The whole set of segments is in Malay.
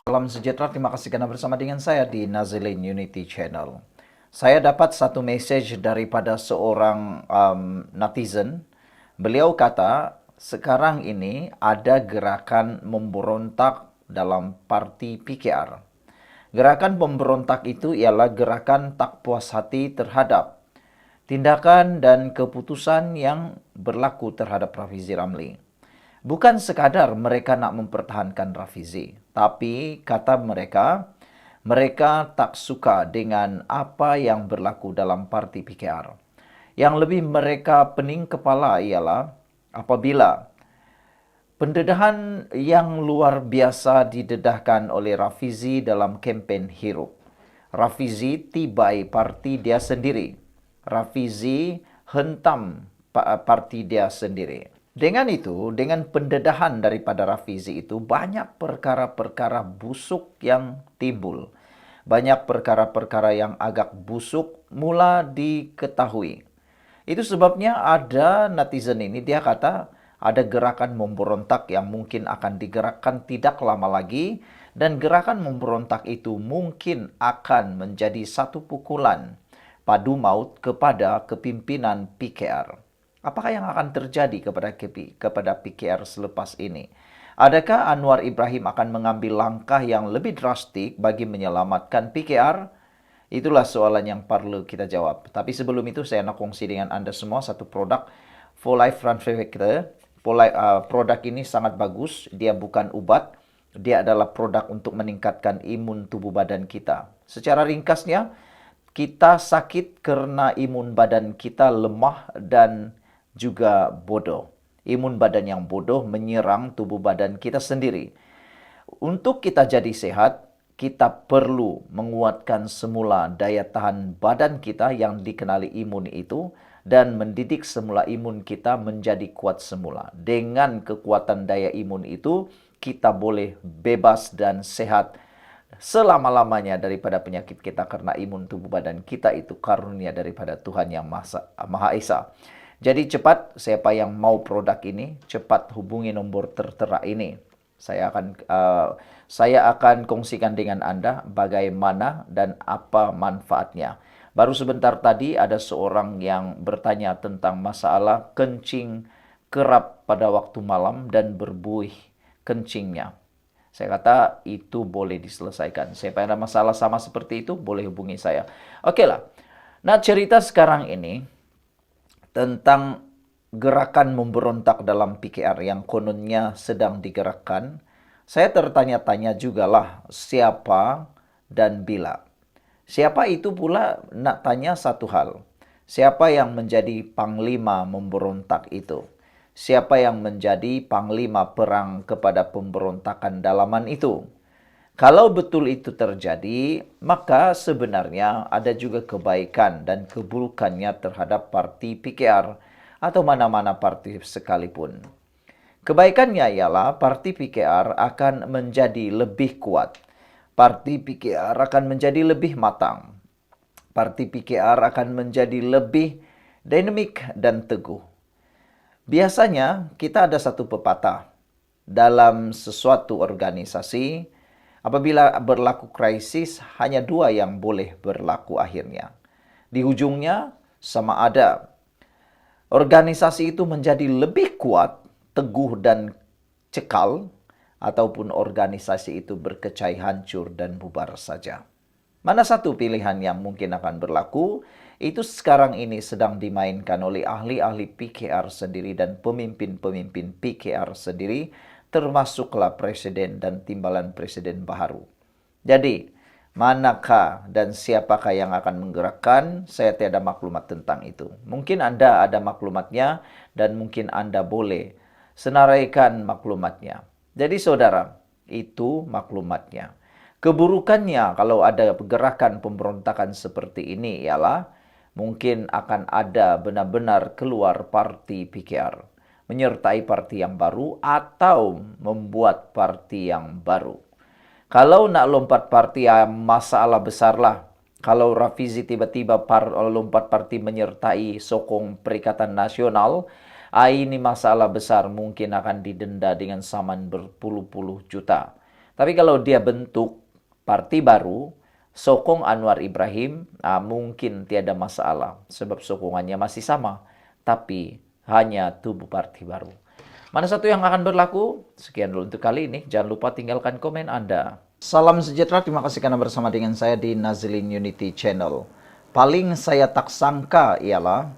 Salam sejahtera, terima kasih karena bersama dengan saya di Nazilin Unity Channel. Saya dapat satu message daripada seorang netizen. Beliau kata, sekarang ini ada gerakan memberontak dalam parti PKR. Gerakan pemberontak itu ialah gerakan tak puas hati terhadap tindakan dan keputusan yang berlaku terhadap Rafizi Ramli. Bukan sekadar mereka nak mempertahankan Rafizi, tapi kata mereka, mereka tak suka dengan apa yang berlaku dalam parti PKR. Yang lebih mereka pening kepala ialah apabila pendedahan yang luar biasa didedahkan oleh Rafizi dalam kempen Hirup. Rafizi tibai parti dia sendiri. Rafizi hentam parti dia sendiri. Dengan itu, dengan pendedahan daripada Rafizi itu, banyak perkara-perkara busuk yang timbul. Banyak perkara-perkara yang agak busuk mula diketahui. Itu sebabnya ada netizen ini, dia kata ada gerakan memberontak yang mungkin akan digerakkan tidak lama lagi, dan gerakan memberontak itu mungkin akan menjadi satu pukulan padu maut kepada kepimpinan PKR. Apakah yang akan terjadi kepada PKR selepas ini? Adakah Anwar Ibrahim akan mengambil langkah yang lebih drastik bagi menyelamatkan PKR? Itulah soalan yang perlu kita jawab. Tapi sebelum itu saya nak kongsi dengan Anda semua satu produk For Life Run Factor. Produk ini sangat bagus. Dia bukan obat. Dia adalah produk untuk meningkatkan imun tubuh badan kita. Secara ringkasnya, kita sakit karena imun badan kita lemah dan juga bodoh. Imun badan yang bodoh menyerang tubuh badan kita sendiri. Untuk kita jadi sehat, kita perlu menguatkan semula daya tahan badan kita yang dikenali imun itu dan mendidik semula imun kita menjadi kuat semula. Dengan kekuatan daya imun itu, kita boleh bebas dan sehat selama-lamanya daripada penyakit kita karena imun tubuh badan kita itu karunia daripada Tuhan Yang Maha Esa. Jadi cepat, siapa yang mau produk ini, cepat hubungi nomor tertera ini. Saya akan kongsikan dengan Anda bagaimana dan apa manfaatnya. Baru sebentar tadi ada seorang yang bertanya tentang masalah kencing kerap pada waktu malam dan berbuih kencingnya. Saya kata itu boleh diselesaikan. Siapa yang ada masalah sama seperti itu boleh hubungi saya. Oke lah. Nah, cerita sekarang ini tentang gerakan memberontak dalam PKR yang kononnya sedang digerakkan. Saya tertanya-tanya jugalah siapa dan bila. Siapa itu pula nak tanya satu hal. Siapa yang menjadi panglima memberontak itu? Siapa yang menjadi panglima perang kepada pemberontakan dalaman itu? Kalau betul itu terjadi, maka sebenarnya ada juga kebaikan dan keburukannya terhadap parti PKR atau mana-mana parti sekalipun. Kebaikannya ialah parti PKR akan menjadi lebih kuat. Parti PKR akan menjadi lebih matang. Parti PKR akan menjadi lebih dinamik dan teguh. Biasanya kita ada satu pepatah dalam sesuatu organisasi. Apabila berlaku krisis, hanya dua yang boleh berlaku akhirnya. Di ujungnya, sama ada organisasi itu menjadi lebih kuat, teguh dan cekal, ataupun organisasi itu berkecai hancur dan bubar saja. Mana satu pilihan yang mungkin akan berlaku, itu sekarang ini sedang dimainkan oleh ahli-ahli PKR sendiri dan pemimpin-pemimpin PKR sendiri, termasuklah presiden dan timbalan presiden baru. Jadi, manakah dan siapakah yang akan menggerakkan? Saya tiada maklumat tentang itu. Mungkin Anda ada maklumatnya dan mungkin Anda boleh senaraikan maklumatnya. Jadi saudara, itu maklumatnya. Keburukannya kalau ada gerakan pemberontakan seperti ini ialah mungkin akan ada benar-benar keluar parti PKR, menyertai parti yang baru atau membuat parti yang baru. Kalau nak lompat parti ya masalah besar lah. Kalau Rafizi tiba-tiba lompat parti menyertai sokong Perikatan Nasional, ini masalah besar, mungkin akan didenda dengan saman berpuluh-puluh juta. Tapi kalau dia bentuk parti baru, sokong Anwar Ibrahim, mungkin tiada masalah. Sebab sokongannya masih sama, tapi hanya tubuh parti baru. Mana satu yang akan berlaku? Sekian dulu untuk kali ini. Jangan lupa tinggalkan komen Anda. Salam sejahtera, terima kasih karena bersama dengan saya di Nazilin Unity Channel. Paling saya tak sangka ialah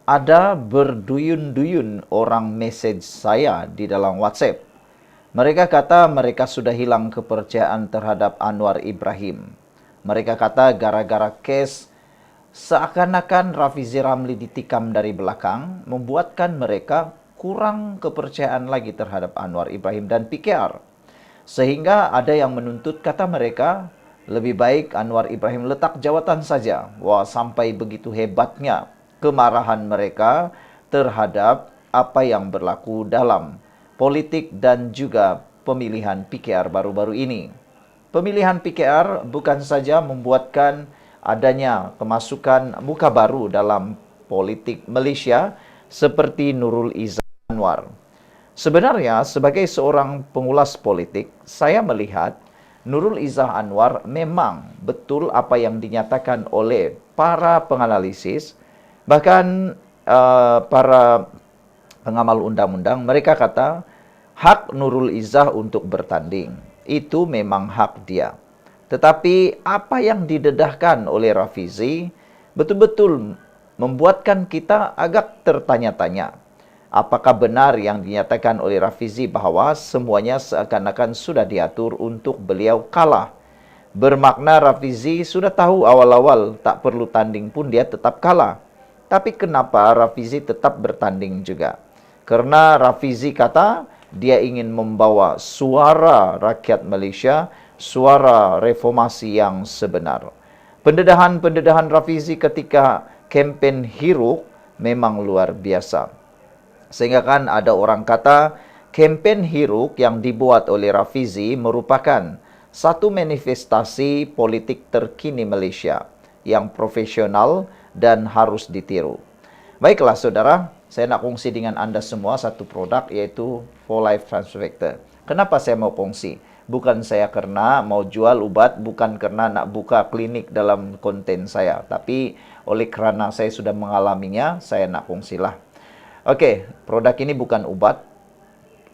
ada berduyun-duyun orang message saya di dalam WhatsApp. Mereka kata mereka sudah hilang kepercayaan terhadap Anwar Ibrahim. Mereka kata gara-gara kes seakan-akan Rafizi Ramli ditikam dari belakang, membuatkan mereka kurang kepercayaan lagi terhadap Anwar Ibrahim dan PKR. Sehingga ada yang menuntut, kata mereka, lebih baik Anwar Ibrahim letak jawatan saja. Wah, sampai begitu hebatnya kemarahan mereka terhadap apa yang berlaku dalam politik dan juga pemilihan PKR baru-baru ini. Pemilihan PKR bukan saja membuatkan adanya kemasukan muka baru dalam politik Malaysia seperti Nurul Izzah Anwar. Sebenarnya sebagai seorang pengulas politik, saya melihat Nurul Izzah Anwar memang betul apa yang dinyatakan oleh para penganalisis, bahkan para pengamal undang-undang. Mereka kata hak Nurul Izzah untuk bertanding itu memang hak dia. Tetapi apa yang didedahkan oleh Rafizi betul-betul membuatkan kita agak tertanya-tanya. Apakah benar yang dinyatakan oleh Rafizi bahwa semuanya seakan-akan sudah diatur untuk beliau kalah? Bermakna Rafizi sudah tahu awal-awal tak perlu tanding pun dia tetap kalah. Tapi kenapa Rafizi tetap bertanding juga? Karena Rafizi kata dia ingin membawa suara rakyat Malaysia, suara reformasi yang sebenar. Pendedahan-pendedahan Rafizi ketika kempen Hiruk memang luar biasa. Sehingga kan ada orang kata kempen Hiruk yang dibuat oleh Rafizi merupakan satu manifestasi politik terkini Malaysia yang profesional dan harus ditiru. Baiklah saudara, saya nak kongsi dengan Anda semua satu produk yaitu For Life Transfer Factor. Kenapa saya mau kongsi? Bukan saya karena mau jual ubat, bukan karena nak buka klinik dalam konten saya. Tapi oleh kerana saya sudah mengalaminya, saya nak kongsilah. Oke, produk ini bukan obat.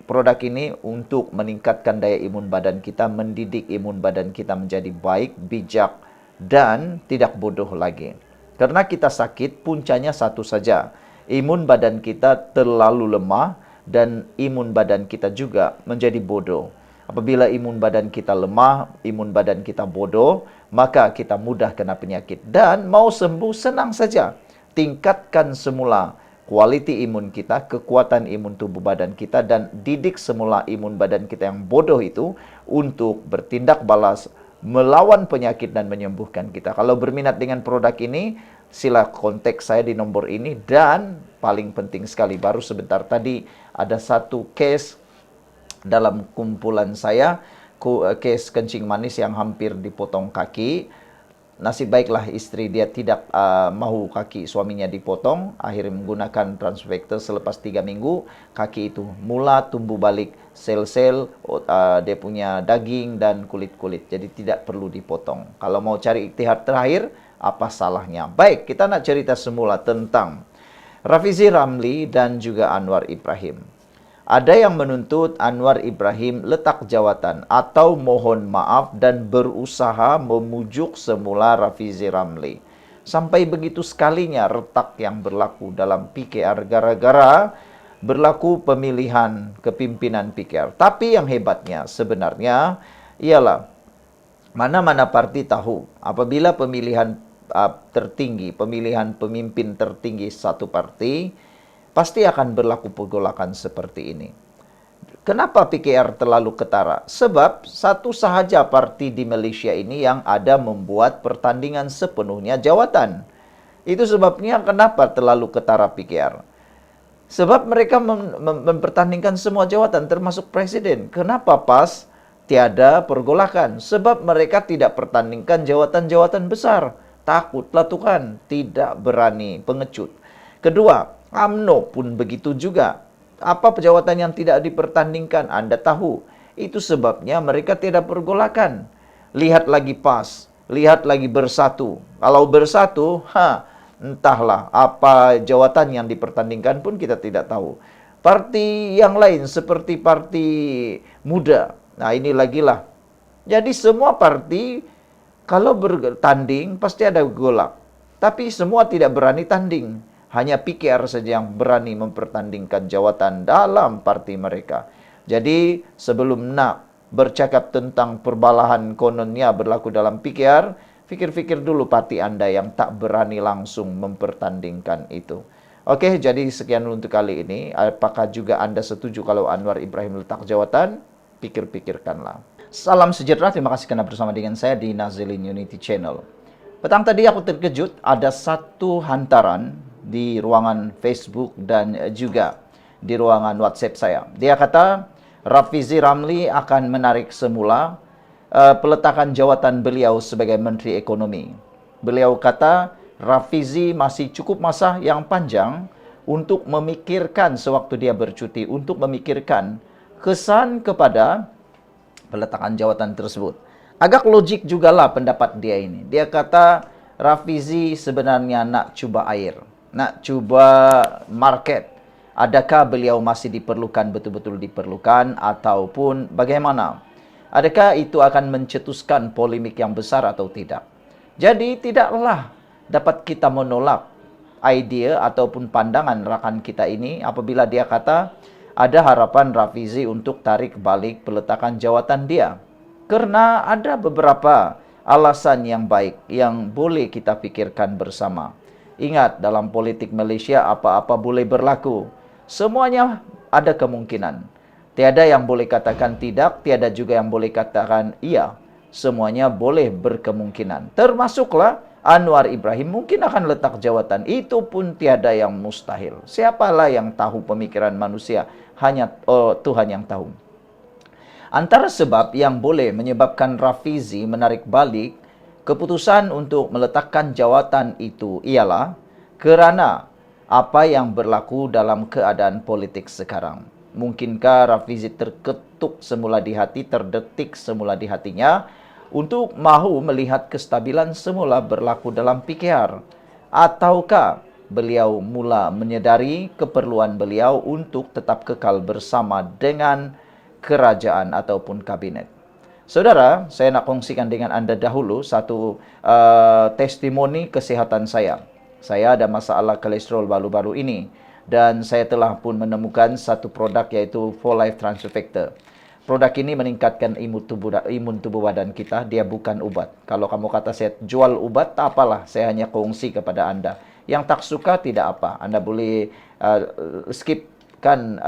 Produk ini untuk meningkatkan daya imun badan kita, mendidik imun badan kita menjadi baik, bijak, dan tidak bodoh lagi. Karena kita sakit, puncanya satu saja. Imun badan kita terlalu lemah dan imun badan kita juga menjadi bodoh. Apabila imun badan kita lemah, imun badan kita bodoh, maka kita mudah kena penyakit. Dan mau sembuh senang saja. Tingkatkan semula kualiti imun kita, kekuatan imun tubuh badan kita, dan didik semula imun badan kita yang bodoh itu untuk bertindak balas, melawan penyakit dan menyembuhkan kita. Kalau berminat dengan produk ini, sila kontak saya di nomor ini. Dan paling penting sekali, baru sebentar tadi ada satu case dalam kumpulan saya, case kencing manis yang hampir dipotong kaki. Nasib baiklah istri dia tidak mahu kaki suaminya dipotong. Akhirnya menggunakan transfer factor. Selepas 3 minggu, kaki itu mula tumbuh balik sel-sel, dia punya daging dan kulit-kulit. Jadi tidak perlu dipotong. Kalau mau cari iktihad terakhir, apa salahnya? Baik, kita nak cerita semula tentang Rafizi Ramli dan juga Anwar Ibrahim. Ada yang menuntut Anwar Ibrahim letak jawatan atau mohon maaf dan berusaha memujuk semula Rafizi Ramli. Sampai begitu sekalinya retak yang berlaku dalam PKR gara-gara berlaku pemilihan kepimpinan PKR. Tapi yang hebatnya sebenarnya ialah mana-mana parti tahu apabila pemilihan tertinggi, pemilihan pemimpin tertinggi satu parti, pasti akan berlaku pergolakan seperti ini. Kenapa PKR terlalu ketara? Sebab satu sahaja parti di Malaysia ini yang ada membuat pertandingan sepenuhnya jawatan. Itu sebabnya kenapa terlalu ketara PKR. Sebab mereka mempertandingkan semua jawatan termasuk presiden. Kenapa pas tiada pergolakan? Sebab mereka tidak pertandingkan jawatan-jawatan besar. Takutlah Tuhan, tidak berani pengecut. Kedua, UMNO pun begitu juga. Apa jawatan yang tidak dipertandingkan? Anda tahu, Itu sebabnya mereka tidak pergolakan. Lihat lagi PAS, lihat lagi Bersatu. Kalau Bersatu, entahlah apa jawatan yang dipertandingkan pun kita tidak tahu. Parti yang lain seperti Parti Muda. Nah, ini lagi lah. Jadi semua parti kalau bertanding pasti ada golak. Tapi semua tidak berani tanding. Hanya PKR saja yang berani mempertandingkan jawatan dalam parti mereka. Jadi sebelum nak bercakap tentang perbalahan kononnya berlaku dalam PKR, fikir-fikir dulu parti Anda yang tak berani langsung mempertandingkan itu. Oke, jadi sekian untuk kali ini. Apakah juga Anda setuju kalau Anwar Ibrahim letak jawatan? Pikir-pikirkanlah. Salam sejahtera, terima kasih karena bersama dengan saya di Nazilin Unity Channel. Petang tadi aku terkejut, ada satu hantaran di ruangan Facebook dan juga di ruangan WhatsApp saya. Dia kata, Rafizi Ramli akan menarik semula peletakan jawatan beliau sebagai Menteri Ekonomi. Beliau kata, Rafizi masih cukup masa yang panjang untuk memikirkan sewaktu dia bercuti, untuk memikirkan kesan kepada peletakan jawatan tersebut. Agak logik jugalah pendapat dia ini. Dia kata Rafizi sebenarnya nak cuba air, nak cuba market. Adakah beliau masih diperlukan, betul-betul diperlukan, ataupun bagaimana? Adakah itu akan mencetuskan polemik yang besar atau tidak? Jadi tidaklah dapat kita menolak idea ataupun pandangan rakan kita ini apabila dia kata ada harapan Rafizi untuk tarik balik peletakan jawatan dia. Karena ada beberapa alasan yang baik yang boleh kita pikirkan bersama. Ingat, dalam politik Malaysia apa-apa boleh berlaku. Semuanya ada kemungkinan. Tiada yang boleh katakan tidak, tiada juga yang boleh katakan iya. Semuanya boleh berkemungkinan. Termasuklah Anwar Ibrahim mungkin akan letak jawatan. Itu pun tiada yang mustahil. Siapalah yang tahu pemikiran manusia? Hanya Tuhan yang tahu. Antara sebab yang boleh menyebabkan Rafizi menarik balik keputusan untuk meletakkan jawatan itu ialah kerana apa yang berlaku dalam keadaan politik sekarang. Mungkinkah Rafizi terketuk semula di hati, terdetik semula di hatinya untuk mahu melihat kestabilan semula berlaku dalam PKR? Ataukah beliau mula menyedari keperluan beliau untuk tetap kekal bersama dengan kerajaan ataupun kabinet? Saudara, saya nak kongsikan dengan Anda dahulu satu testimoni kesihatan saya. Saya ada masalah kolesterol baru-baru ini dan saya telah pun menemukan satu produk yaitu 4Life Transfer Factor. Produk ini meningkatkan imun tubuh badan kita, dia bukan ubat. Kalau kamu kata saya jual ubat, tak apalah, saya hanya kongsi kepada Anda. Yang tak suka tidak apa, Anda boleh skipkan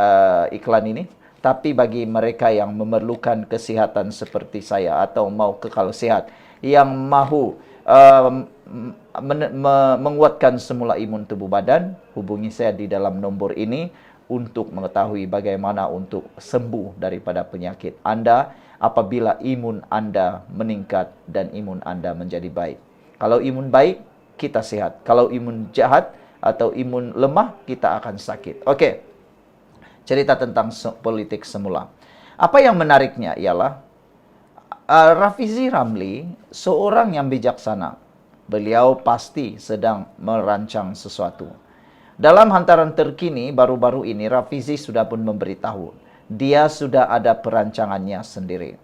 iklan ini. Tapi bagi mereka yang memerlukan kesihatan seperti saya atau mau kekal sehat, yang mahu menguatkan semula imun tubuh badan, hubungi saya di dalam nombor ini untuk mengetahui bagaimana untuk sembuh daripada penyakit Anda apabila imun Anda meningkat dan imun Anda menjadi baik. Kalau imun baik, kita sehat. Kalau imun jahat atau imun lemah, kita akan sakit. Oke. Cerita tentang politik semula. Apa yang menariknya ialah Rafizi Ramli seorang yang bijaksana. Beliau pasti sedang merancang sesuatu. Dalam hantaran terkini baru-baru ini Rafizi sudah pun memberitahu dia sudah ada perancangannya sendiri.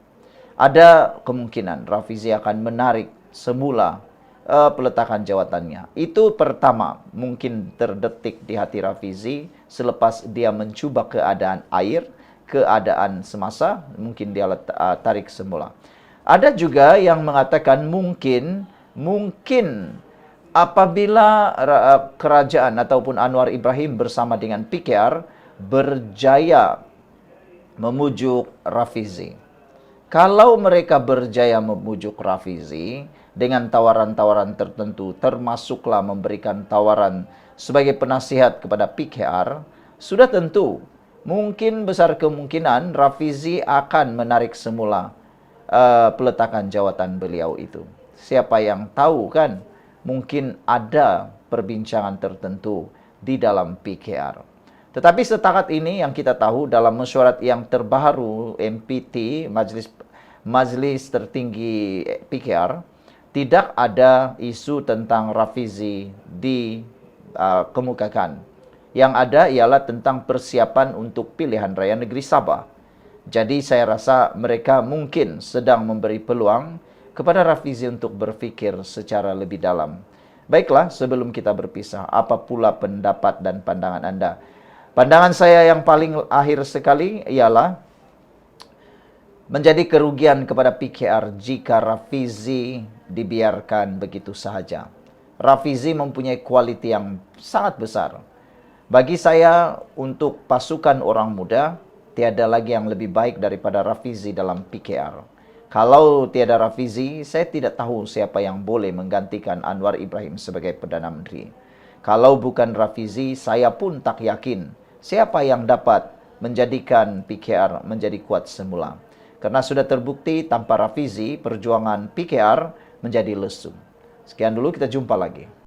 Ada kemungkinan Rafizi akan menarik semula peletakan jawatannya. Itu pertama, mungkin terdetik di hati Rafizi selepas dia mencuba keadaan air, keadaan semasa, mungkin dia tarik semula. Ada juga yang mengatakan mungkin apabila kerajaan ataupun Anwar Ibrahim bersama dengan PKR berjaya memujuk Rafizi. Kalau mereka berjaya memujuk Rafizi dengan tawaran-tawaran tertentu, termasuklah memberikan tawaran sebagai penasihat kepada PKR, sudah tentu mungkin besar kemungkinan Rafizi akan menarik semula peletakan jawatan beliau itu. Siapa yang tahu kan, mungkin ada perbincangan tertentu di dalam PKR. Tetapi setakat ini yang kita tahu dalam mesyuarat yang terbaru MPT, Majelis Tertinggi PKR, tidak ada isu tentang Rafizi dikemukakan. Yang ada ialah tentang persiapan untuk pilihan raya negeri Sabah. Jadi saya rasa mereka mungkin sedang memberi peluang kepada Rafizi untuk berfikir secara lebih dalam. Baiklah, sebelum kita berpisah, apa pula pendapat dan pandangan Anda? Pandangan saya yang paling akhir sekali ialah menjadi kerugian kepada PKR jika Rafizi dibiarkan begitu sahaja. Rafizi mempunyai kualiti yang sangat besar. Bagi saya, untuk pasukan orang muda, tiada lagi yang lebih baik daripada Rafizi dalam PKR. Kalau tiada Rafizi, saya tidak tahu siapa yang boleh menggantikan Anwar Ibrahim sebagai Perdana Menteri. Kalau bukan Rafizi, saya pun tak yakin siapa yang dapat menjadikan PKR menjadi kuat semula. Karena sudah terbukti tanpa Rafizi, perjuangan PKR menjadi lesu. Sekian dulu, kita jumpa lagi.